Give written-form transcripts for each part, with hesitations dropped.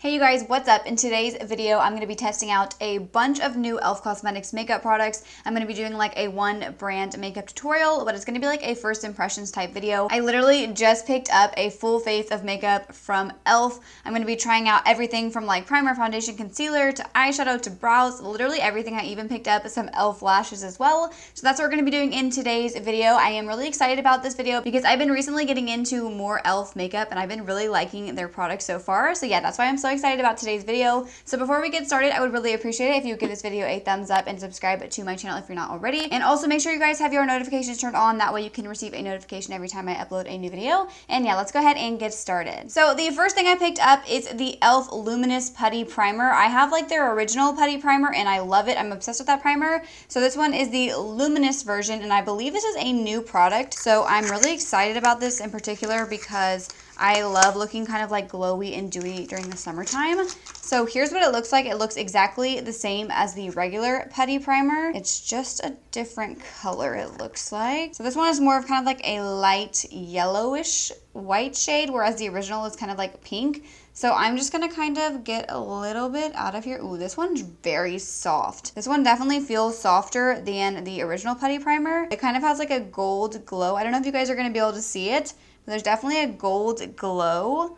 Hey you guys, what's up? In today's video, I'm going to be testing out a bunch of new e.l.f. Cosmetics makeup products. I'm going to be doing like a one brand makeup tutorial, but it's going to be like a first impressions type video. I literally just picked up a full face of makeup from e.l.f. I'm going to be trying out everything from like primer, foundation, concealer, to eyeshadow, to brows, literally everything. I even picked up some e.l.f. lashes as well. So that's what we're going to be doing in today's video. I am really excited about this video because I've been recently getting into more e.l.f. makeup and I've been really liking their products so far. So yeah, that's why I'm so excited about today's video. So before we get started, I would really appreciate it if you would give this video a thumbs up and subscribe to my channel if you're not already. And also make sure you guys have your notifications turned on. That way you can receive a notification every time I upload a new video. And yeah, let's go ahead and get started. So the first thing I picked up is the e.l.f. Luminous Putty Primer. I have like their original putty primer and I love it. I'm obsessed with that primer. So this one is the luminous version and I believe this is a new product. So I'm really excited about this in particular because I love looking kind of like glowy and dewy during the summertime. So here's what it looks like. It looks exactly the same as the regular putty primer. It's just a different color, it looks like. So this one is more of kind of like a light yellowish white shade, whereas the original is kind of like pink. So I'm just gonna kind of get a little bit out of here. Ooh, this one's very soft. This one definitely feels softer than the original putty primer. It kind of has like a gold glow. I don't know if you guys are gonna be able to see it, but there's definitely a gold glow.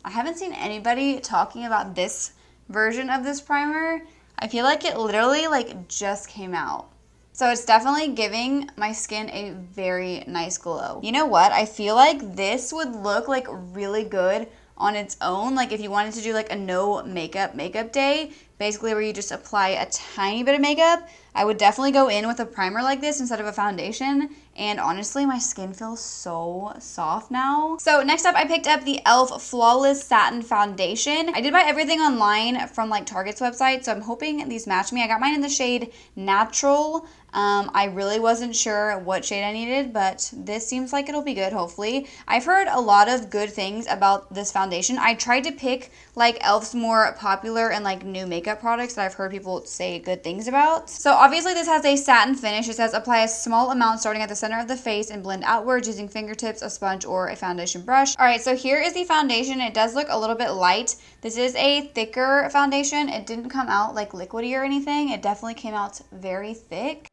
I haven't seen anybody talking about this version of this primer. I feel like it literally like just came out. So it's definitely giving my skin a very nice glow. You know what? I feel like this would look like really good on its own. Like if you wanted to do like a no makeup day, basically where you just apply a tiny bit of makeup, I would definitely go in with a primer like this instead of a foundation. And honestly, my skin feels so soft now. So next up, I picked up the e.l.f. Flawless Satin Foundation. I did buy everything online from like Target's website, so I'm hoping these match me. I got mine in the shade Natural. I really wasn't sure what shade I needed, but this seems like it'll be good, hopefully. I've heard a lot of good things about this foundation. I tried to pick like e.l.f.'s more popular and like new makeup products that I've heard people say good things about. So obviously this has a satin finish. It says apply a small amount starting at the center of the face and blend outwards using fingertips, a sponge, or a foundation brush. All right, so here is the foundation. It does look a little bit light. This is a thicker foundation. It didn't come out like liquidy or anything. It definitely came out very thick.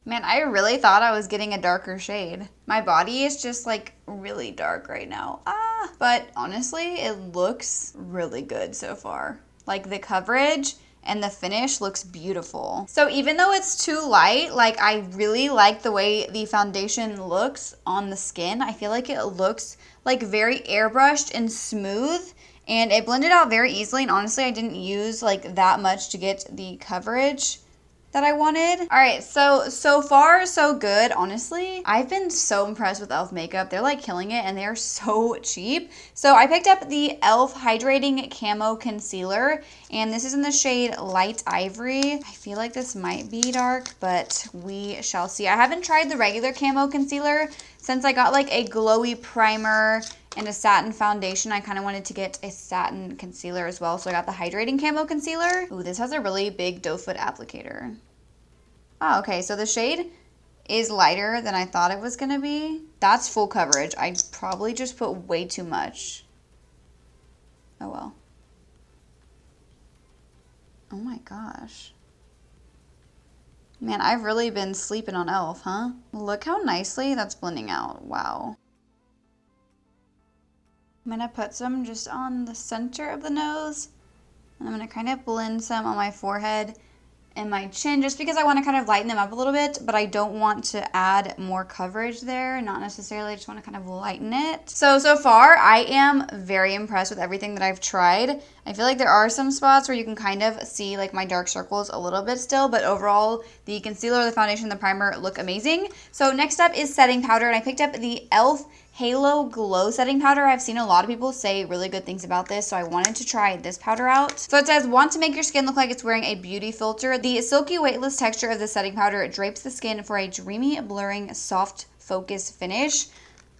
Man, I really thought I was getting a darker shade. My body is just like really dark right now. But honestly, it looks really good so far. Like the coverage and the finish looks beautiful. So even though it's too light, like I really like the way the foundation looks on the skin. I feel like it looks like very airbrushed and smooth. And it blended out very easily. And honestly, I didn't use like that much to get the coverage that I wanted. All right, so far so good. Honestly, I've been so impressed with e.l.f. makeup. They're like killing it and they're so cheap. So I picked up the e.l.f. Hydrating Camo Concealer and this is in the shade Light Ivory. I feel like this might be dark, but we shall see. I haven't tried the regular camo concealer since I got like a glowy primer and a satin foundation. I kind of wanted to get a satin concealer as well, so I got the Hydrating Camo Concealer. Ooh, this has a really big doe foot applicator. Oh, okay, so the shade is lighter than I thought it was gonna be. That's full coverage. I probably just put way too much. Oh well. Oh my gosh. Man, I've really been sleeping on e.l.f., huh? Look how nicely that's blending out. Wow. I'm gonna put some just on the center of the nose. And I'm gonna kind of blend some on my forehead and my chin just because I want to kind of lighten them up a little bit, but I don't want to add more coverage there. Not necessarily, I just want to kind of lighten it. So far, I am very impressed with everything that I've tried. I feel like there are some spots where you can kind of see like my dark circles a little bit still, but overall, the concealer, the foundation, the primer look amazing. So next up is setting powder, and I picked up the e.l.f. Halo Glow Setting Powder. I've seen a lot of people say really good things about this, so I wanted to try this powder out. So it says, want to make your skin look like it's wearing a beauty filter. The silky weightless texture of the setting powder drapes the skin for a dreamy, blurring, soft focus finish.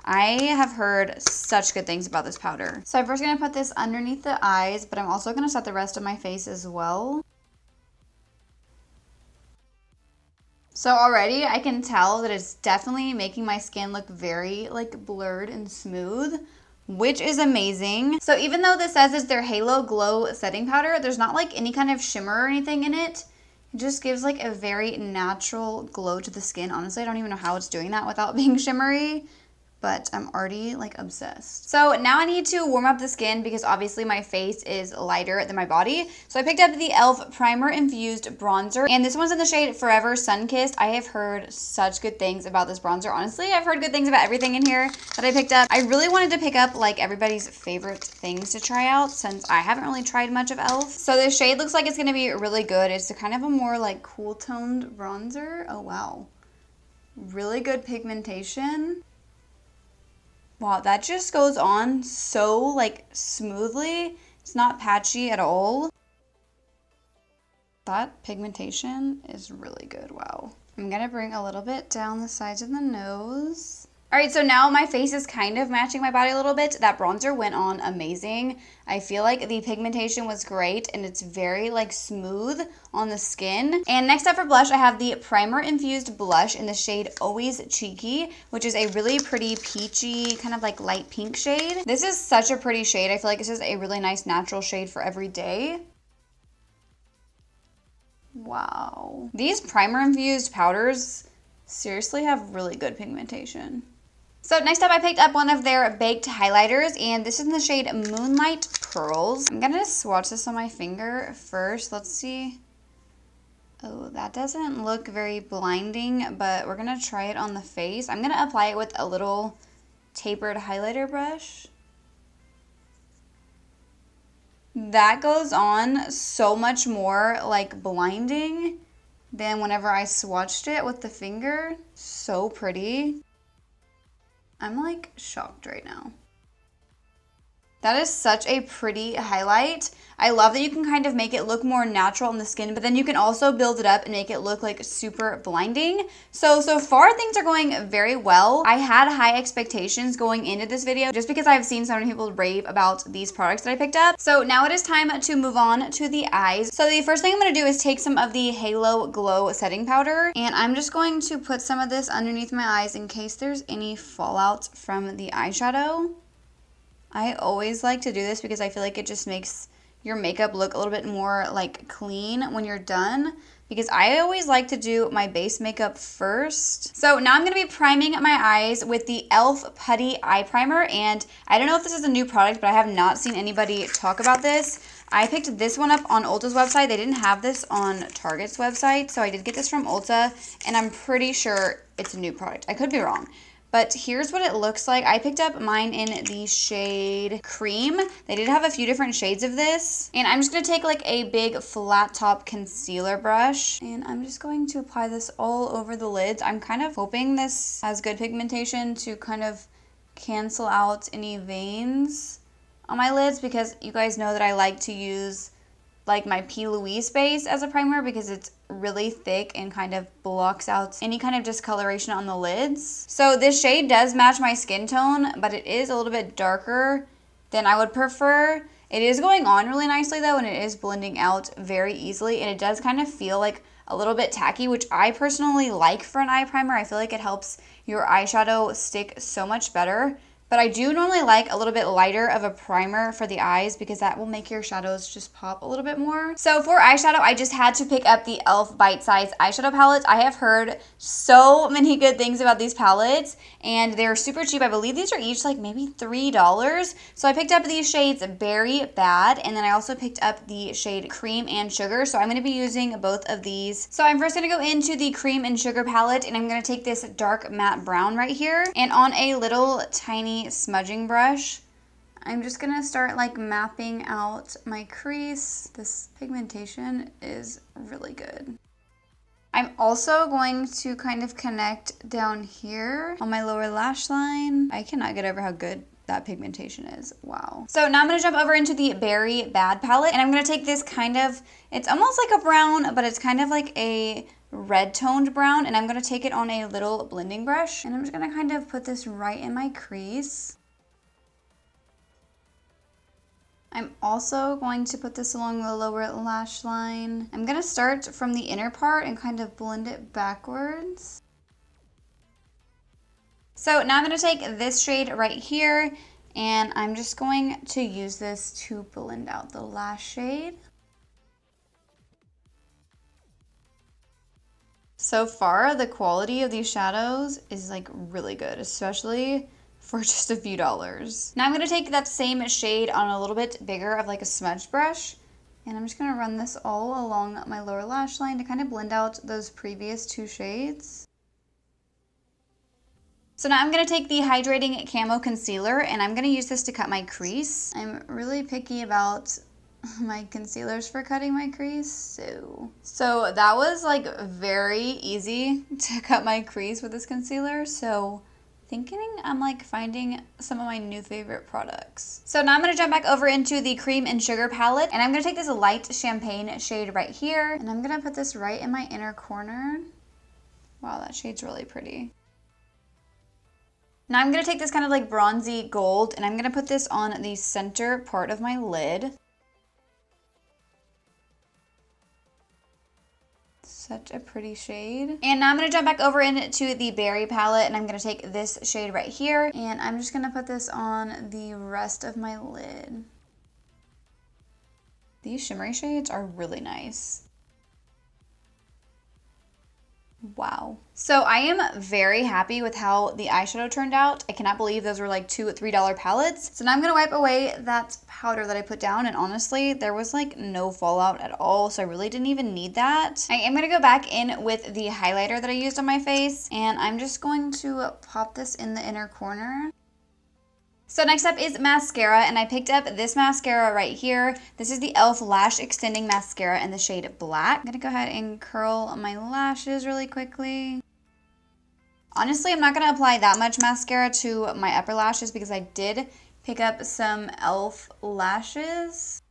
I have heard such good things about this powder. So I'm first gonna put this underneath the eyes, but I'm also gonna set the rest of my face as well. So already I can tell that it's definitely making my skin look very like blurred and smooth, which is amazing. So even though this says it's their Halo Glow setting powder, there's not like any kind of shimmer or anything in it. It just gives like a very natural glow to the skin. Honestly, I don't even know how it's doing that without being shimmery, but I'm already like obsessed. So now I need to warm up the skin because obviously my face is lighter than my body. So I picked up the E.L.F Primer Infused Bronzer, and this one's in the shade Forever Sunkissed. I have heard such good things about this bronzer. Honestly, I've heard good things about everything in here that I picked up. I really wanted to pick up like everybody's favorite things to try out since I haven't really tried much of E.L.F. So this shade looks like it's gonna be really good. It's a kind of a more like cool toned bronzer. Oh wow. Really good pigmentation. Wow, that just goes on so like smoothly. It's not patchy at all. That pigmentation is really good, wow. I'm gonna bring a little bit down the sides of the nose. All right, so now my face is kind of matching my body a little bit. That bronzer went on amazing. I feel like the pigmentation was great and it's very like smooth on the skin. And next up for blush, I have the Primer Infused Blush in the shade Always Cheeky, which is a really pretty peachy, kind of like light pink shade. This is such a pretty shade. I feel like this is a really nice natural shade for every day. Wow. These primer infused powders seriously have really good pigmentation. So next up I picked up one of their baked highlighters, and this is in the shade Moonlight Pearls. I'm gonna swatch this on my finger first. Let's see. Oh, that doesn't look very blinding, but we're gonna try it on the face. I'm gonna apply it with a little tapered highlighter brush. That goes on so much more like blinding than whenever I swatched it with the finger. So pretty. I'm like shocked right now. That is such a pretty highlight. I love that you can kind of make it look more natural on the skin, but then you can also build it up and make it look like super blinding. So far things are going very well. I had high expectations going into this video just because I've seen so many people rave about these products that I picked up. So now it is time to move on to the eyes. So the first thing I'm gonna do is take some of the Halo Glow setting powder, and I'm just going to put some of this underneath my eyes in case there's any fallout from the eyeshadow. I always like to do this because I feel like it just makes your makeup look a little bit more like clean when you're done, because I always like to do my base makeup first. So now I'm going to be priming my eyes with the E.L.F Putty Eye Primer, and I don't know if this is a new product, but I have not seen anybody talk about this. I picked this one up on Ulta's website. They didn't have this on Target's website, so I did get this from Ulta, and I'm pretty sure it's a new product. I could be wrong. But here's what it looks like. I picked up mine in the shade Cream. They did have a few different shades of this. And I'm just going to take like a big flat top concealer brush, and I'm just going to apply this all over the lids. I'm kind of hoping this has good pigmentation to kind of cancel out any veins on my lids, because you guys know that I like to use like my P. Louise base as a primer because it's really thick and kind of blocks out any kind of discoloration on the lids. So this shade does match my skin tone, but it is a little bit darker than I would prefer. It is going on really nicely though, and it is blending out very easily, and it does kind of feel like a little bit tacky, which I personally like for an eye primer. I feel like it helps your eyeshadow stick so much better. But I do normally like a little bit lighter of a primer for the eyes because that will make your shadows just pop a little bit more. So for eyeshadow, I just had to pick up the E.L.F Bite Size eyeshadow palettes. I have heard so many good things about these palettes, and they're super cheap. I believe these are each like maybe $3. So I picked up these shades Berry Bad, and then I also picked up the shade Cream and Sugar. So I'm going to be using both of these. So I'm first going to go into the Cream and Sugar palette, and I'm going to take this dark matte brown right here, and on a little tiny smudging brush, I'm just gonna start like mapping out my crease. This pigmentation is really good. I'm also going to kind of connect down here on my lower lash line. I cannot get over how good that pigmentation is. Wow. So now I'm going to jump over into the Berry Bad palette, and I'm going to take this kind of, it's almost like a brown, but it's kind of like a red toned brown, and I'm going to take it on a little blending brush, and I'm just going to kind of put this right in my crease. I'm also going to put this along the lower lash line. I'm going to start from the inner part and kind of blend it backwards. So now I'm going to take this shade right here, And I'm just going to use this to blend out the lash shade. So far, the quality of these shadows is like really good, especially for just a few dollars. Now I'm gonna take that same shade on a little bit bigger of like a smudge brush, and I'm just gonna run this all along my lower lash line to kind of blend out those previous two shades. So now I'm gonna take the Hydrating Camo Concealer, and I'm gonna use this to cut my crease. I'm really picky about my concealers for cutting my crease, so that was like very easy to cut my crease with this concealer. So thinking I'm like finding some of my new favorite products. So now I'm gonna jump back over into the Cream and Sugar palette, and I'm gonna take this light champagne shade right here, and I'm gonna put this right in my inner corner. Wow, that shade's really pretty. Now I'm gonna take this kind of like bronzy gold, and I'm gonna put this on the center part of my lid. Such a pretty shade. And now I'm going to jump back over into the Berry palette, and I'm going to take this shade right here, and I'm just going to put this on the rest of my lid. These shimmery shades are really nice. Wow. So I am very happy with how the eyeshadow turned out. I cannot believe those were like $2 $3 palettes. So now I'm going to wipe away that powder that I put down, and honestly there was like no fallout at all, so I really didn't even need that. I am going to go back in with the highlighter that I used on my face, and I'm just going to pop this in the inner corner. So next up is mascara, and I picked up this mascara right here. This is the E.L.F. Lash Extending Mascara in the shade Black. I'm gonna go ahead and curl my lashes really quickly. Honestly, I'm not gonna apply that much mascara to my upper lashes because I did pick up some E.L.F. lashes.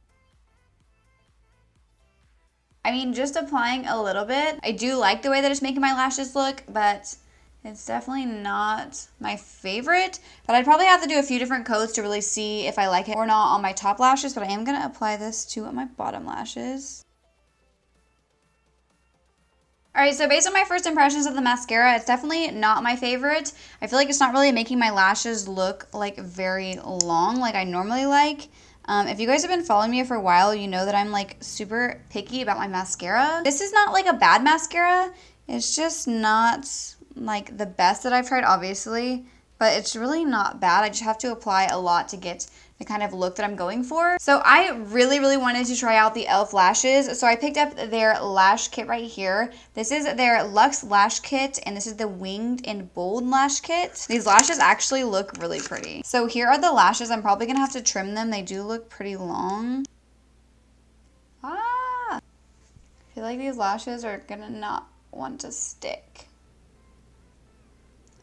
I mean, just applying a little bit. I do like the way that it's making my lashes look, but it's definitely not my favorite, but I'd probably have to do a few different coats to really see if I like it or not on my top lashes, but I am going to apply this to my bottom lashes. Alright, so based on my first impressions of the mascara, it's definitely not my favorite. I feel like it's not really making my lashes look like very long like I normally like. If you guys have been following me for a while, you know that I'm like super picky about my mascara. This is not like a bad mascara, it's just not like the best that I've tried, obviously, but it's really not bad. I just have to apply a lot to get the kind of look that I'm going for. So I really wanted to try out the E.L.F. lashes, so I picked up their lash kit right here. This is their Luxe Lash Kit, and this is the Winged and Bold Lash Kit. These lashes actually look really pretty. So here are the lashes. I'm probably gonna have to trim them. They do look pretty long. I feel like these lashes are gonna not want to stick.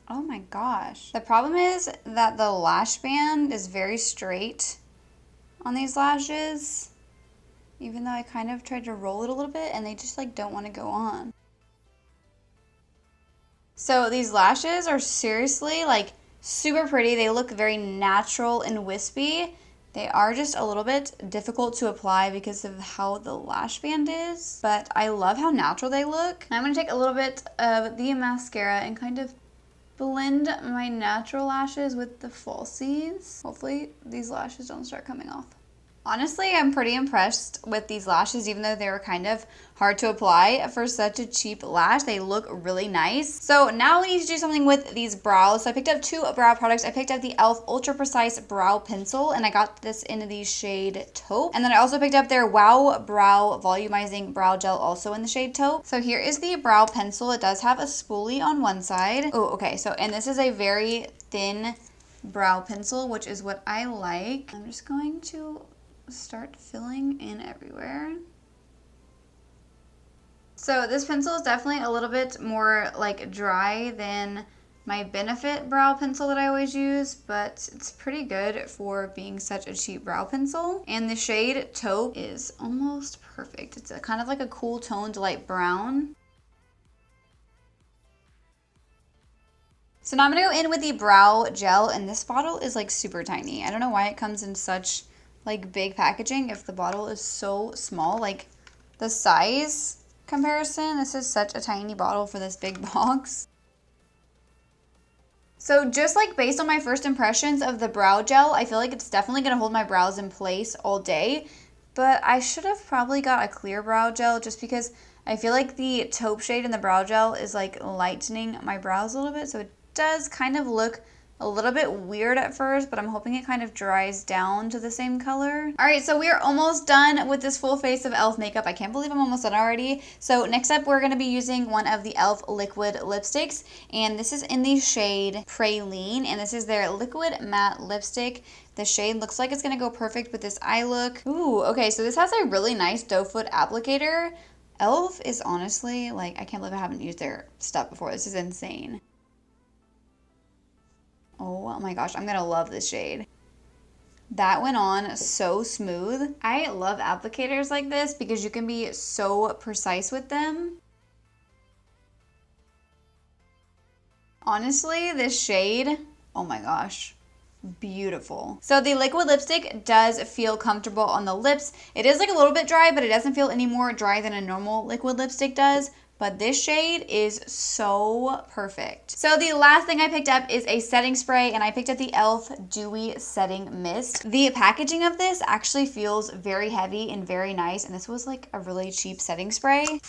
Oh my gosh. The problem is that the lash band is very straight on these lashes, even though I kind of tried to roll it a little bit and they just like don't want to go on. So these lashes are seriously like super pretty. They look very natural and wispy. They are just a little bit difficult to apply because of how the lash band is, but I love how natural they look. I'm going to take a little bit of the mascara and kind of blend my natural lashes with the falsies. Hopefully these lashes don't start coming off. Honestly, I'm pretty impressed with these lashes, even though they were kind of hard to apply for such a cheap lash. They look really nice. So now we need to do something with these brows. So I picked up two brow products. I picked up the E.L.F. Ultra Precise Brow Pencil, and I got this in the shade Taupe. And then I also picked up their Wow Brow Volumizing Brow Gel, also in the shade Taupe. So here is the brow pencil. It does have a spoolie on one side. Oh, okay. So, and this is a very thin brow pencil, which is what I like. I'm just going to start filling in everywhere. So this pencil is definitely a little bit more like dry than my Benefit brow pencil that I always use, but it's pretty good for being such a cheap brow pencil. And the shade Taupe is almost perfect. It's a kind of like a cool toned light brown. So now I'm gonna go in with the brow gel, and this bottle is like super tiny. I don't know why it comes in such like big packaging if the bottle is so small. Like the size comparison, this is such a tiny bottle for this big box. So just like based on my first impressions of the brow gel, I feel like it's definitely going to hold my brows in place all day. But I should have probably got a clear brow gel just because I feel like the taupe shade in the brow gel is like lightening my brows a little bit. So it does kind of look a little bit weird at first, but I'm hoping it kind of dries down to the same color. All right, so we are almost done with this full face of e.l.f. makeup. I can't believe I'm almost done already. So next up, we're gonna be using one of the e.l.f. liquid lipsticks, and this is in the shade Praline, and this is their liquid matte lipstick. The shade looks like it's gonna go perfect with this eye look. Ooh, okay, so this has a really nice doe foot applicator. e.l.f. is honestly, like, I can't believe I haven't used their stuff before. This is insane. Oh my gosh, I'm gonna love this shade. That went on so smooth. I love applicators like this because you can be so precise with them. Honestly, this shade, oh my gosh, beautiful. So the liquid lipstick does feel comfortable on the lips. It is like a little bit dry, but it doesn't feel any more dry than a normal liquid lipstick does. But this shade is so perfect. So the last thing I picked up is a setting spray, and I picked up the e.l.f. Dewy Setting Mist. The packaging of this actually feels very heavy and very nice, and this was like a really cheap setting spray.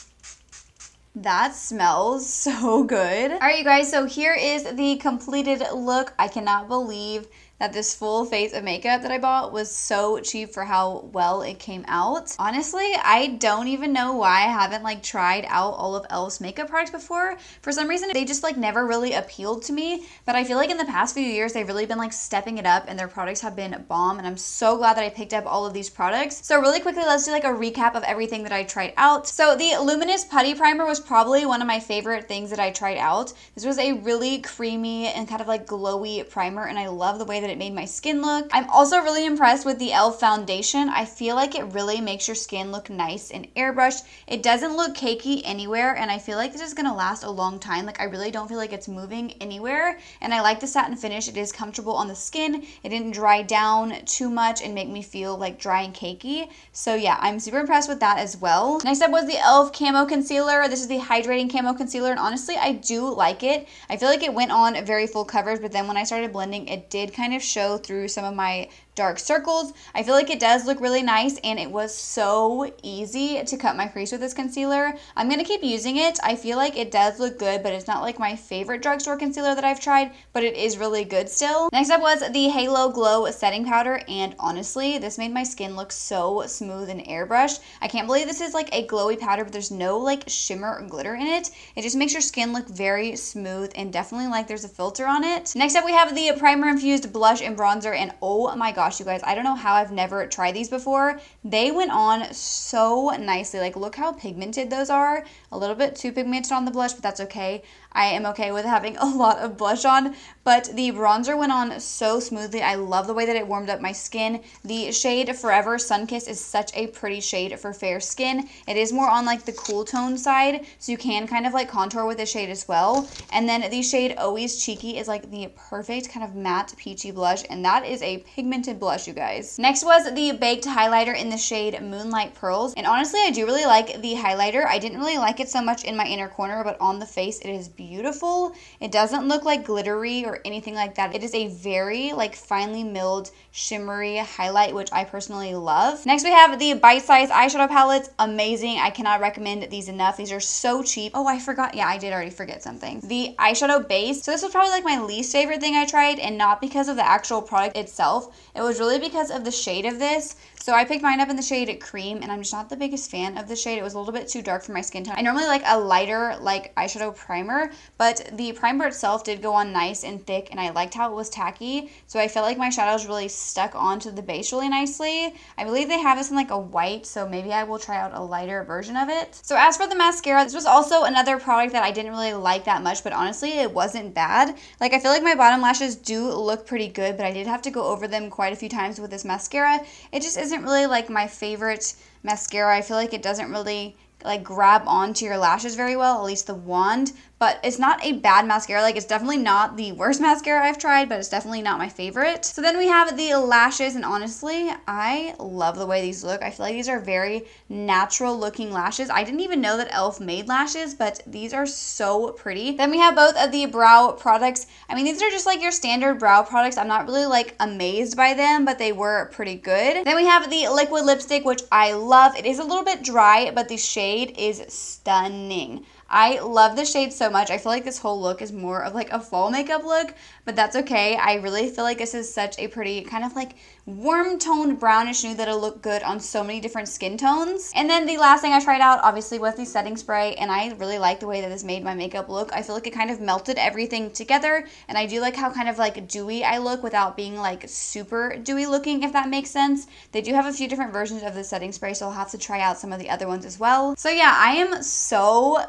That smells so good. All right, you guys, so here is the completed look. I cannot believe that this full face of makeup that I bought was so cheap for how well it came out. Honestly, I don't even know why I haven't like tried out all of e.l.f.'s makeup products before. For some reason, they just like never really appealed to me, but I feel like in the past few years, they've really been like stepping it up and their products have been bomb, and I'm so glad that I picked up all of these products. So really quickly, let's do like a recap of everything that I tried out. So the Luminous Putty Primer was probably one of my favorite things that I tried out. This was a really creamy and kind of like glowy primer, and I love the way that it made my skin look. I'm also really impressed with the e.l.f. foundation. I feel like it really makes your skin look nice and airbrushed. It doesn't look cakey anywhere, and I feel like this is gonna last a long time. Like, I really don't feel like it's moving anywhere, and I like the satin finish. It is comfortable on the skin. It didn't dry down too much and make me feel like dry and cakey. So yeah, I'm super impressed with that as well. Next up was the e.l.f. Camo Concealer. This is the Hydrating Camo Concealer, and honestly, I do like it. I feel like it went on very full coverage, but then when I started blending, it did kind of show through some of my dark circles. I feel like it does look really nice, and it was so easy to cut my crease with this concealer. I'm gonna keep using it. I feel like it does look good, but it's not like my favorite drugstore concealer that I've tried, but it is really good still. Next up was the Halo Glow Setting Powder, and honestly, this made my skin look so smooth and airbrushed. I can't believe this is like a glowy powder, but there's no like shimmer or glitter in it. It just makes your skin look very smooth and definitely like there's a filter on it. Next up, we have the Primer Infused Blush and Bronzer, and oh my gosh, you guys, I don't know how I've never tried these before. They went on so nicely. Like, look how pigmented those are. A little bit too pigmented on the blush, but that's okay. I am okay with having a lot of blush on, but the bronzer went on so smoothly. I love the way that it warmed up my skin. The shade Forever Sunkissed is such a pretty shade for fair skin. It is more on like the cool tone side, so you can kind of like contour with the shade as well. And then the shade Always Cheeky is like the perfect kind of matte peachy blush, and that is a pigmented blush, you guys. Next was the Baked Highlighter in the shade Moonlight Pearls, and honestly, I do really like the highlighter. I didn't really like it so much in my inner corner, but on the face, it is beautiful. It doesn't look like glittery or anything like that. It is a very like finely milled shimmery highlight, which I personally love. Next, we have the Bite Size eyeshadow palettes. Amazing. I cannot recommend these enough. These are so cheap. Oh, I forgot. Yeah, I did already forget something. The eyeshadow base. So this was probably like my least favorite thing I tried, and not because of the actual product itself. It was really because of the shade of this. So I picked mine up in the shade Cream, and I'm just not the biggest fan of the shade. It was a little bit too dark for my skin tone. I normally like a lighter like eyeshadow primer, but the primer itself did go on nice and thick, and I liked how it was tacky. So I felt like my shadows really stuck onto the base really nicely. I believe they have this in like a white, so maybe I will try out a lighter version of it. So as for the mascara, this was also another product that I didn't really like that much, but honestly, it wasn't bad. Like, I feel like my bottom lashes do look pretty good, but I did have to go over them quite a few times with this mascara. It just isn't really like my favorite mascara. I feel like it doesn't really like grab onto your lashes very well, at least the wand, but it's not a bad mascara. Like, it's definitely not the worst mascara I've tried, but it's definitely not my favorite. So then we have the lashes, and honestly, I love the way these look. I feel like these are very natural looking lashes. I didn't even know that E.L.F made lashes, but these are so pretty. Then we have both of the brow products. I mean, these are just like your standard brow products. I'm not really like amazed by them, but they were pretty good. Then we have the liquid lipstick, which I love. It is a little bit dry, but the shade is stunning. I love this shade so much. I feel like this whole look is more of like a fall makeup look, but that's okay. I really feel like this is such a pretty kind of like warm toned brownish nude that'll look good on so many different skin tones. And then the last thing I tried out obviously was the setting spray, and I really like the way that this made my makeup look. I feel like it kind of melted everything together, and I do like how kind of like dewy I look without being like super dewy looking, if that makes sense. They do have a few different versions of the setting spray, so I'll have to try out some of the other ones as well. So yeah, I am so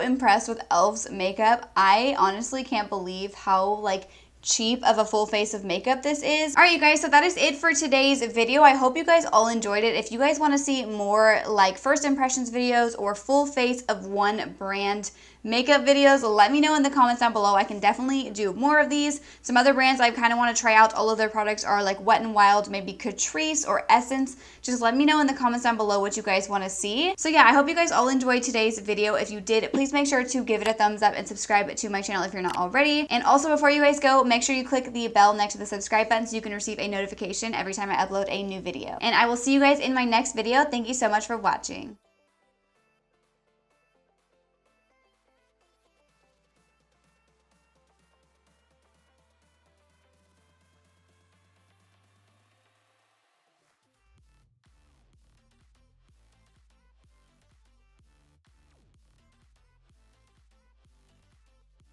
impressed with E.L.F's makeup. I honestly can't believe how like cheap of a full face of makeup this is. All right, you guys, so that is it for today's video. I hope you guys all enjoyed it. If you guys want to see more like first impressions videos or full face of one brand makeup videos, let me know in the comments down below. I can definitely do more of these. Some other brands I kind of want to try out, all of their products are like Wet n Wild, maybe Catrice or Essence. Just let me know in the comments down below what you guys want to see. So yeah, I hope you guys all enjoyed today's video. If you did, please make sure to give it a thumbs up and subscribe to my channel if you're not already. And also, before you guys go, make sure you click the bell next to the subscribe button so you can receive a notification every time I upload a new video. And I will see you guys in my next video. Thank you so much for watching.